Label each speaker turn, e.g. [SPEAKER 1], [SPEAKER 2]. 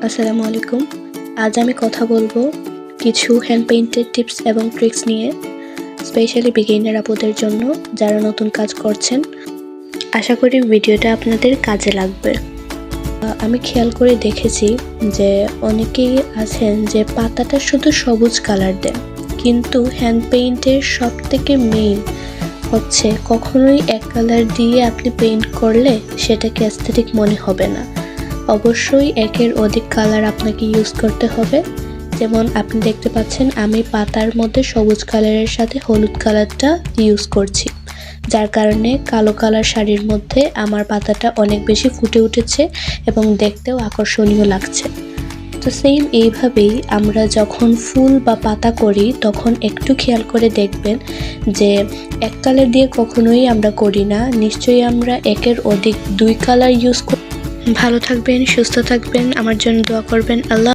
[SPEAKER 1] আসসালামু আলাইকুম। আজ আমি কথা বলবো কিছু হ্যান্ড পেইন্টের টিপস এবং ট্রিক্স নিয়ে, স্পেশালি বিগিনার আপুদের জন্য যারা নতুন কাজ করছেন। আশা করি ভিডিওটা আপনাদের কাজে লাগবে। আমি খেয়াল করে দেখেছি যে অনেকেই আছেন যে পাতাটা শুধু সবুজ কালার দেন, কিন্তু হ্যান্ড পেইন্টের সবথেকে মেইন হচ্ছে কখনোই এক কালার দিয়ে আপনি পেইন্ট করলে সেটাকে অ্যাস্থেটিক মনে হবে না। অবশ্যই একের অধিক কালার আপনাকে ইউজ করতে হবে। যেমন আপনি দেখতে পাচ্ছেন আমি পাতার মধ্যে সবুজ কালারের সাথে হলুদ কালারটা ইউজ করছি, যার কারণে কালো কালার শাড়ির মধ্যে আমার পাতাটা অনেক বেশি ফুটে উঠেছে এবং দেখতেও আকর্ষণীয় লাগছে। তো সেম এইভাবেই আমরা যখন ফুল বা পাতা করি তখন একটু খেয়াল করে দেখবেন যে এক কালার দিয়ে কখনোই আমরা করি না, নিশ্চয়ই আমরা একের অধিক দুই কালার ইউজ করি। ভালো থাকবেন, সুস্থ থাকবেন, আমার জন্য দোয়া করবেন। আল্লাহ।